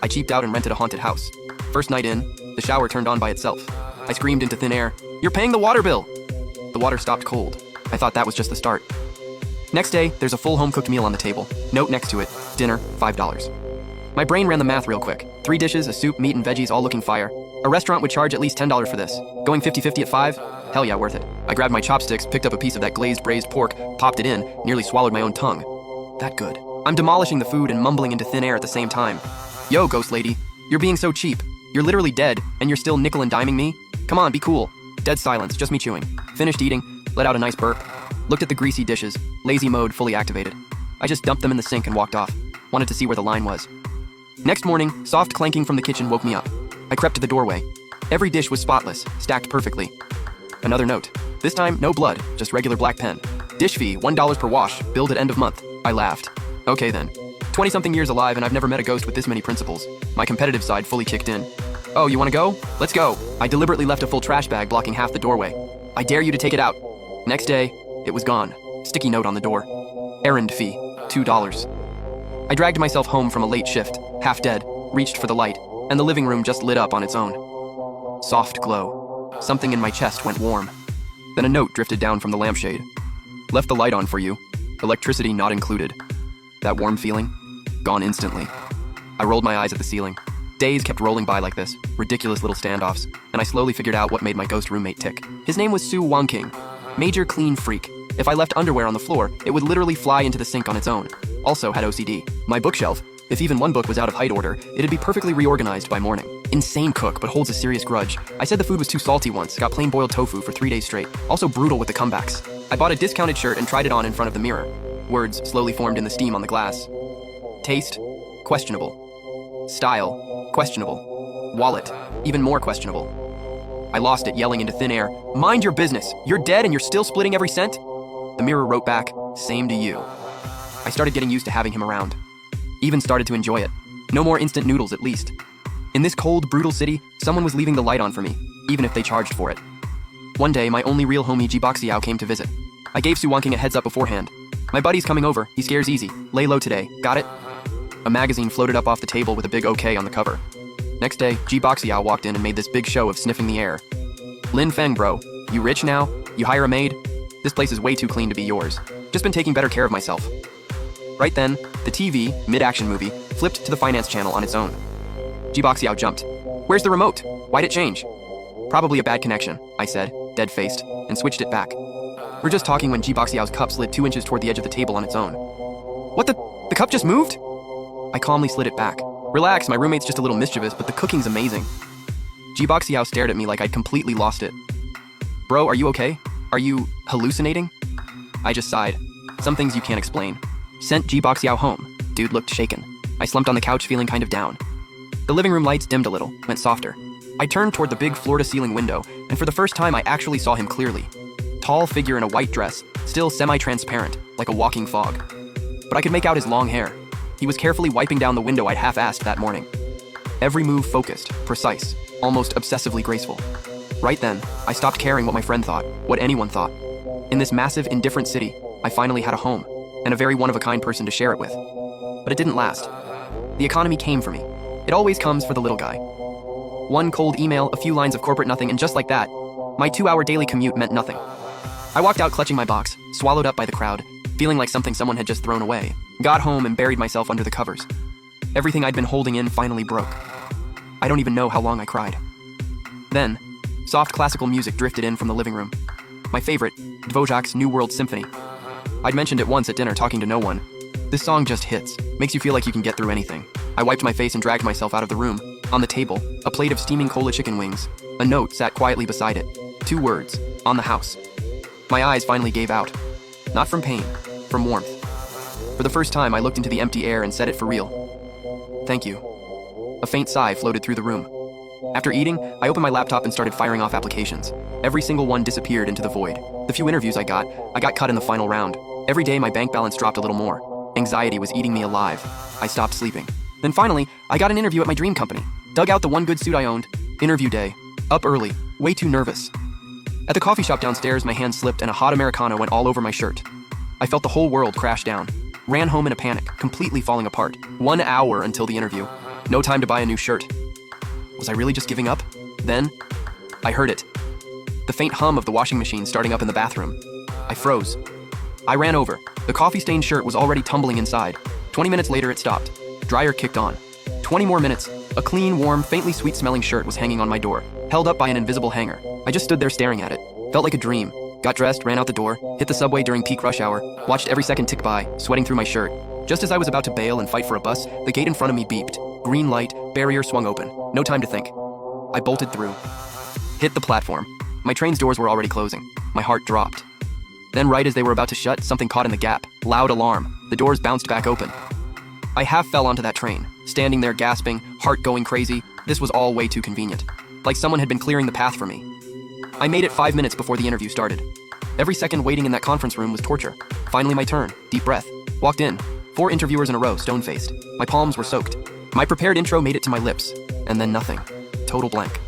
I cheaped out and rented a haunted house. First night in, the shower turned on by itself. I screamed into thin air, "You're paying the water bill!" The water stopped cold. I thought that was just the start. Next day, there's a full home-cooked meal on the table. Note next to it, dinner, $5. My brain ran the math real quick. 3 dishes, a soup, meat, and veggies all looking fire. A restaurant would charge at least $10 for this. Going 50-50 at 5? Hell yeah, worth it. I grabbed my chopsticks, picked up a piece of that glazed braised pork, popped it in, nearly swallowed my own tongue. That good. I'm demolishing the food and mumbling into thin air at the same time. Yo, ghost lady, you're being so cheap. You're literally dead, and you're still nickel and diming me? Come on, be cool. Dead silence, just me chewing. Finished eating, let out a nice burp. Looked at the greasy dishes, lazy mode fully activated. I just dumped them in the sink and walked off. Wanted to see where the line was. Next morning, soft clanking from the kitchen woke me up. I crept to the doorway. Every dish was spotless, stacked perfectly. Another note. This time, no blood, just regular black pen. Dish fee, $1 per wash, billed at end of month. I laughed. Okay then. 20-something years alive and I've never met a ghost with this many principles. My competitive side fully kicked in. Oh, you wanna go? Let's go. I deliberately left a full trash bag blocking half the doorway. I dare you to take it out. Next day, it was gone. Sticky note on the door. Errand fee, $2. I dragged myself home from a late shift, half dead, reached for the light, and the living room just lit up on its own. Soft glow. Something in my chest went warm. Then a note drifted down from the lampshade. Left the light on for you. Electricity not included. That warm feeling? Gone instantly. I rolled my eyes at the ceiling. Days kept rolling by like this, ridiculous little standoffs, and I slowly figured out what made my ghost roommate tick. His name was Su Wangking. Major clean freak. If I left underwear on the floor, it would literally fly into the sink on its own. Also had OCD. My bookshelf, if even one book was out of height order, it'd be perfectly reorganized by morning. Insane cook, but holds a serious grudge. I said the food was too salty once, got plain boiled tofu for 3 days straight. Also brutal with the comebacks. I bought a discounted shirt and tried it on in front of the mirror. Words slowly formed in the steam on the glass. Taste? Questionable. Style? Questionable. Wallet? Even more questionable. I lost it, yelling into thin air, "Mind your business! You're dead and you're still splitting every cent?" The mirror wrote back, "Same to you." I started getting used to having him around. Even started to enjoy it. No more instant noodles, at least. In this cold, brutal city, someone was leaving the light on for me, even if they charged for it. One day, my only real homie Jiboxiao came to visit. I gave Su Wangking a heads up beforehand. "My buddy's coming over, he scares easy. Lay low today, got it?" A magazine floated up off the table with a big OK on the cover. Next day, Jiboxiao walked in and made this big show of sniffing the air. "Lin Feng, bro, you rich now? You hire a maid? This place is way too clean to be yours. Just been taking better care of myself." Right then, the TV, mid-action movie, flipped to the finance channel on its own. Jiboxiao jumped. "Where's the remote? Why'd it change?" "Probably a bad connection," I said, dead-faced, and switched it back. We're just talking when Jiboxiao's cup slid 2 inches toward the edge of the table on its own. "What the cup just moved?" I calmly slid it back. "Relax, my roommate's just a little mischievous, but the cooking's amazing." Jiboxiao stared at me like I'd completely lost it. "Bro, are you okay? Are you hallucinating?" I just sighed. Some things you can't explain. Sent Jiboxiao home. Dude looked shaken. I slumped on the couch feeling kind of down. The living room lights dimmed a little, went softer. I turned toward the big floor-to-ceiling window, and for the first time I actually saw him clearly. Tall figure in a white dress, still semi-transparent, like a walking fog. But I could make out his long hair. He was carefully wiping down the window I'd half-assed that morning. Every move focused, precise, almost obsessively graceful. Right then, I stopped caring what my friend thought, what anyone thought. In this massive, indifferent city, I finally had a home, and a very one-of-a-kind person to share it with. But it didn't last. The economy came for me. It always comes for the little guy. One cold email, a few lines of corporate nothing, and just like that, my 2-hour daily commute meant nothing. I walked out clutching my box, swallowed up by the crowd, feeling like something someone had just thrown away. Got home and buried myself under the covers. Everything I'd been holding in finally broke. I don't even know how long I cried. Then, soft classical music drifted in from the living room. My favorite, Dvořák's New World Symphony. I'd mentioned it once at dinner talking to no one. This song just hits, makes you feel like you can get through anything. I wiped my face and dragged myself out of the room. On the table, a plate of steaming cola chicken wings. A note sat quietly beside it. 2 words, "On the house." My eyes finally gave out. Not from pain, from warmth. For the first time, I looked into the empty air and said it for real. "Thank you." A faint sigh floated through the room. After eating, I opened my laptop and started firing off applications. Every single one disappeared into the void. The few interviews I got cut in the final round. Every day, my bank balance dropped a little more. Anxiety was eating me alive. I stopped sleeping. Then finally, I got an interview at my dream company. Dug out the one good suit I owned. Interview day. Up early. Way too nervous. At the coffee shop downstairs, my hand slipped and a hot Americano went all over my shirt. I felt the whole world crash down. Ran home in a panic, completely falling apart. 1 hour until the interview. No time to buy a new shirt. Was I really just giving up? Then, I heard it. The faint hum of the washing machine starting up in the bathroom. I froze. I ran over. The coffee-stained shirt was already tumbling inside. 20 minutes later, it stopped. Dryer kicked on. 20 more minutes. A clean, warm, faintly sweet-smelling shirt was hanging on my door, held up by an invisible hanger. I just stood there staring at it. Felt like a dream. Got dressed, ran out the door, hit the subway during peak rush hour, watched every second tick by, sweating through my shirt. Just as I was about to bail and fight for a bus, the gate in front of me beeped. Green light, barrier swung open. No time to think. I bolted through. Hit the platform. My train's doors were already closing. My heart dropped. Then right as they were about to shut, something caught in the gap. Loud alarm. The doors bounced back open. I half fell onto that train, standing there gasping, heart going crazy. This was all way too convenient. Like someone had been clearing the path for me. I made it 5 minutes before the interview started. Every second waiting in that conference room was torture. Finally my turn. Deep breath. Walked in. 4 interviewers in a row, stone-faced. My palms were soaked. My prepared intro made it to my lips. And then nothing. Total blank.